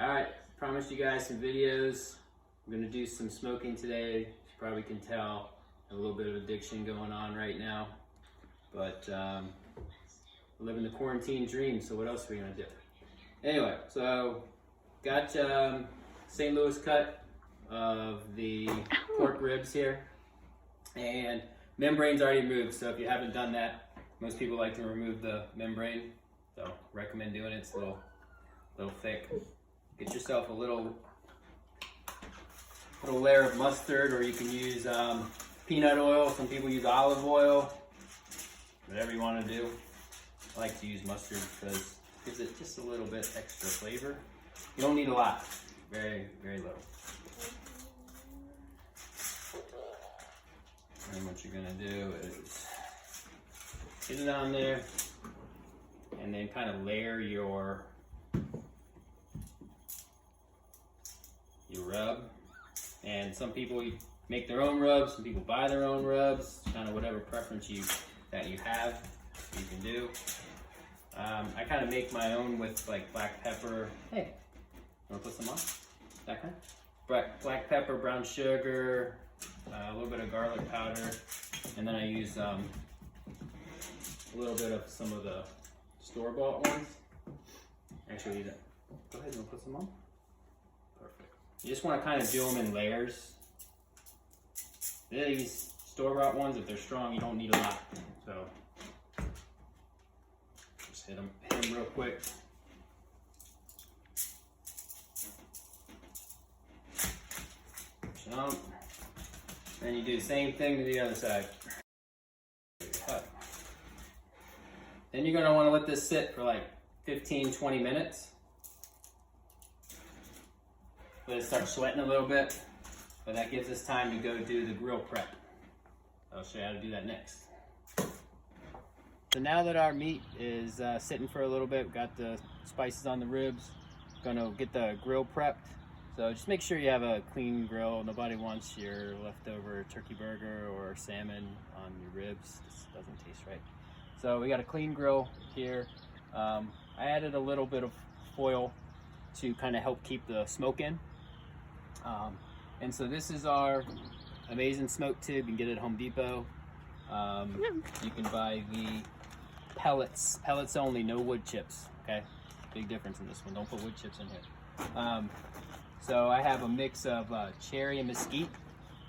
Alright, promised you guys some videos. I'm gonna do some smoking today. You probably can tell a little bit of addiction going on right now. But living the quarantine dream, so what else are we gonna do? Anyway, so got St. Louis cut of the pork ribs here. And membrane's already removed, so if you haven't done that, most people like to remove the membrane. So recommend doing it. It's a little thick. Get yourself a little layer of mustard, or you can use peanut oil. Some people use olive oil. Whatever you want to do. I like to use mustard because it gives it just a little bit extra flavor. You don't need a lot. Very, very little. And what you're gonna do is get it on there, and then kind of layer your rub. And some people make their own rubs, some people buy their own rubs, kind of whatever preference that you have, you can do. I kind of make my own with like black pepper. Hey, wanna put some on? That kind? Black pepper, brown sugar, a little bit of garlic powder, and then I use a little bit of some of the store-bought ones. Actually, go ahead and put some on. Perfect. You just want to kind of do them in layers. These store-bought ones, if they're strong, you don't need a lot. So just hit them real quick. Jump. Then you do the same thing to the other side. Then you're gonna wanna let this sit for like 15-20 minutes. Let it start sweating a little bit, but that gives us time to go do the grill prep. I'll show you how to do that next. So now that our meat is sitting for a little bit, we've got the spices on the ribs, gonna get the grill prepped. So just make sure you have a clean grill. Nobody wants your leftover turkey burger or salmon on your ribs. This doesn't taste right. So we got a clean grill here. I added a little bit of foil to kind of help keep the smoke in. And so this is our amazing smoke tube. You can get it at Home Depot. You can buy the pellets only, no wood chips. Okay, big difference in this one. Don't put wood chips in here. So I have a mix of cherry and mesquite.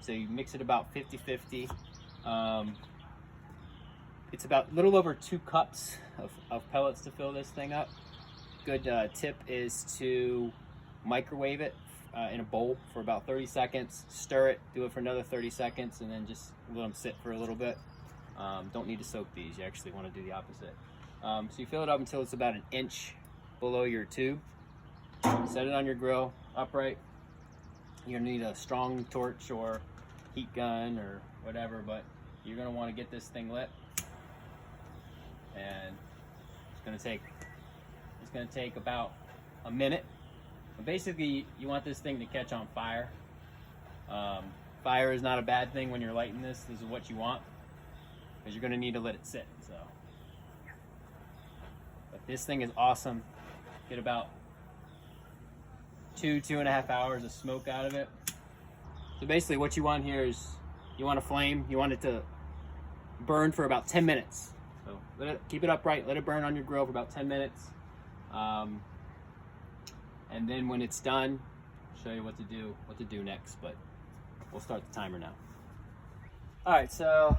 So you mix it about 50-50. It's about a little over 2 cups of pellets to fill this thing up. Good tip is to microwave it in a bowl for about 30 seconds. Stir it, do it for another 30 seconds, and then just let them sit for a little bit. Don't need to soak these. You actually want to do the opposite. So you fill it up until it's about 1 inch below your tube. Set it on your grill, upright. You're gonna need a strong torch or heat gun or whatever, but you're gonna want to get this thing lit. And it's gonna take about a minute. But basically, you want this thing to catch on fire. Fire is not a bad thing when you're lighting this. This is what you want, because you're gonna need to let it sit. So, but this thing is awesome. Get about 2.5 hours of smoke out of it. So basically what you want here is you want a flame, you want it to burn for about 10 minutes. So keep it upright, let it burn on your grill for about 10 minutes. And then when it's done, I'll show you what to do next, but we'll start the timer now. All right, so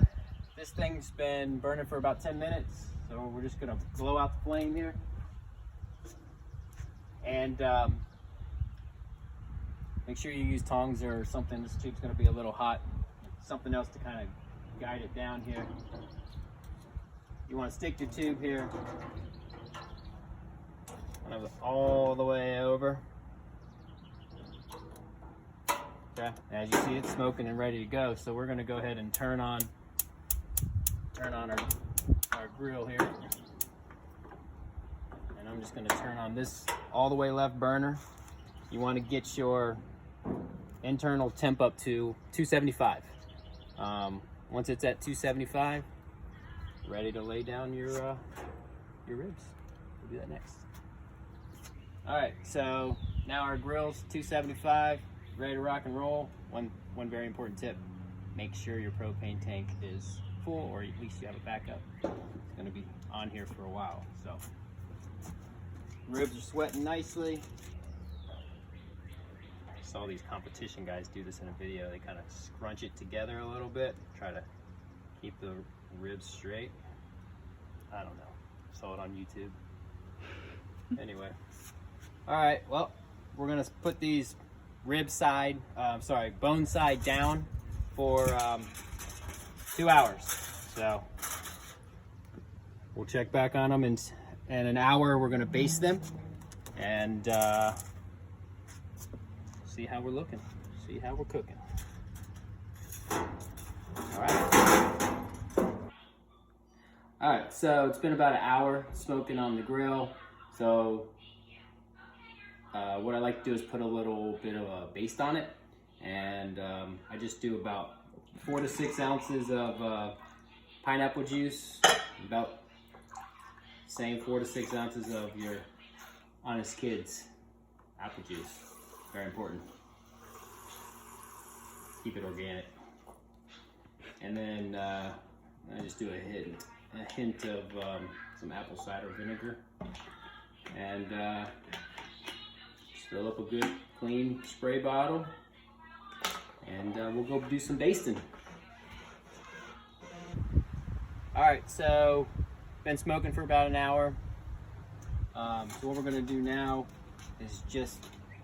this thing's been burning for about 10 minutes. So we're just gonna blow out the flame here. And make sure you use tongs or something. This tube's gonna be a little hot. Something else to kind of guide it down here. You wanna stick your tube here, kind of all the way over. Okay, as you see, it's smoking and ready to go. So we're gonna go ahead and turn on our grill here. And I'm just gonna turn on this all the way left burner. You wanna get your internal temp up to 275. Once it's at 275, ready to lay down your ribs. We'll do that next. All right, so now our grill's 275, ready to rock and roll. One very important tip: make sure your propane tank is full, or at least you have a backup. It's going to be on here for a while. So ribs are sweating nicely. I saw these competition guys do this in a video. They kind of scrunch it together a little bit, try to keep the ribs straight. I don't know. Saw it on YouTube. Anyway. All right, well, we're gonna put these bone side down for 2 hours. So we'll check back on them in an hour. We're gonna baste them and see how we're looking, see how we're cooking. All right, so it's been about an hour smoking on the grill. So what I like to do is put a little bit of a baste on it, and I just do about 4 to 6 ounces of pineapple juice, about same 4 to 6 ounces of your Honest Kids apple juice. Very important. Keep it organic. And then I just do a hint of some apple cider vinegar, and just fill up a good clean spray bottle, and we'll go do some basting. All right, so been smoking for about an hour. So what we're gonna do now is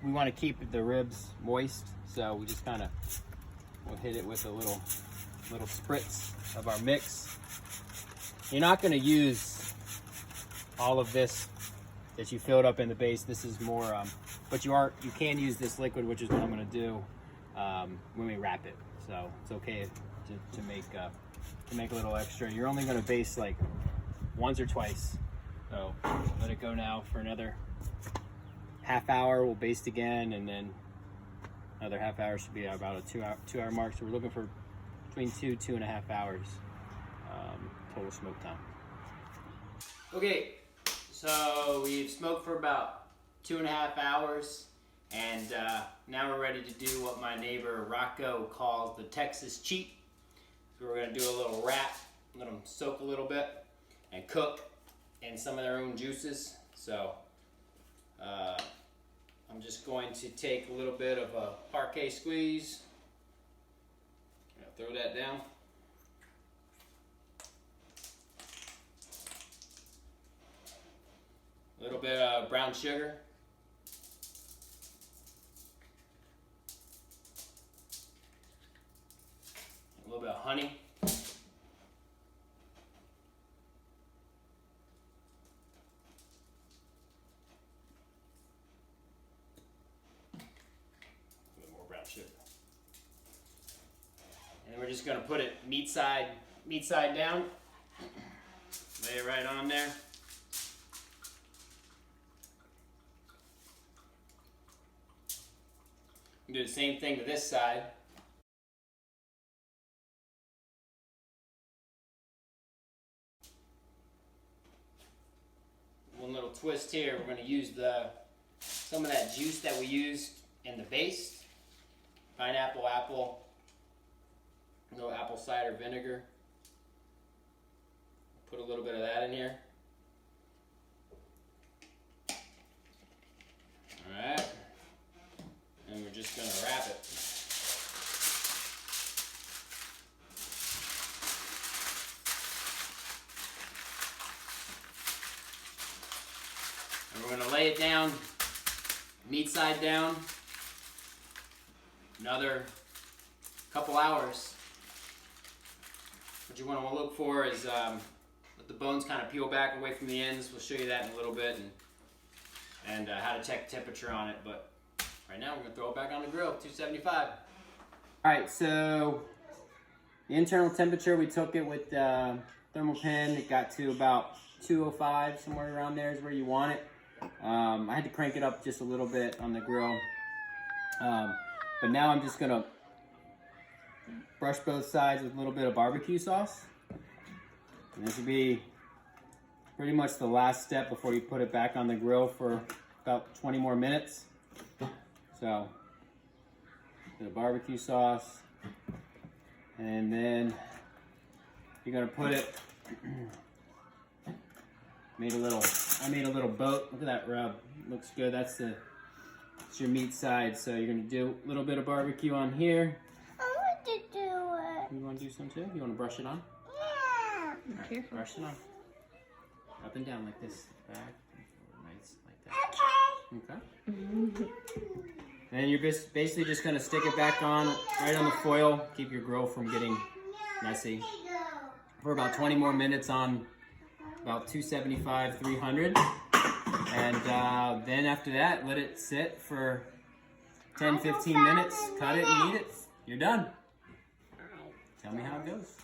we want to keep the ribs moist, so we just kind of we'll hit it with a little spritz of our mix. You're not going to use all of this that you filled up in the base. This is more, but you can use this liquid, which is what I'm going to do when we wrap it. So it's okay to make a little extra. You're only going to baste like once or twice. So let it go now for another half hour. We'll baste again, and then another half hour should be about a 2 hour mark. So we're looking for between 2.5 hours total smoke time. Okay, so we've smoked for about 2.5 hours, and now we're ready to do what my neighbor Rocco calls the Texas cheat. So we're going to do a little wrap, let them soak a little bit and cook in some of their own juices. So I'm just going to take a little bit of a Parquet squeeze. Throw that down. A little bit of brown sugar. A little bit of honey. A little more brown sugar. And then we're just going to put it meat side down. Lay it right on there. Do the same thing to this side. One little twist here, we're going to use some of that juice that we used in the base. Pineapple, apple, a little apple cider vinegar. Put a little bit of that in here. Alright. And we're just going to wrap it. And we're going to lay it down, meat side down, another couple hours. What you want to look for is let the bones kind of peel back away from the ends. We'll show you that in a little bit, and how to check temperature on it. But right now, we're going to throw it back on the grill, 275. All right, so the internal temperature, we took it with thermal pen. It got to about 205, somewhere around there is where you want it. I had to crank it up just a little bit on the grill. But now I'm just going to brush both sides with a little bit of barbecue sauce. And this will be pretty much the last step before you put it back on the grill for about 20 more minutes. So, the barbecue sauce, and then you're gonna put it. I made a little boat. Look at that rub. Looks good. That's your meat side. So you're gonna do a little bit of barbecue on here. I want to do it. You want to do some too? You want to brush it on? Yeah. Right, Careful. brush it on. Up and down like this. Back. Nice, like that. Okay. Okay. And you're basically just gonna stick it back on, right on the foil. Keep your grill from getting messy. For about 20 more minutes on about 275, 300. And then after that, let it sit for 10, 15 minutes. Cut it and eat it. You're done. Tell me how it goes.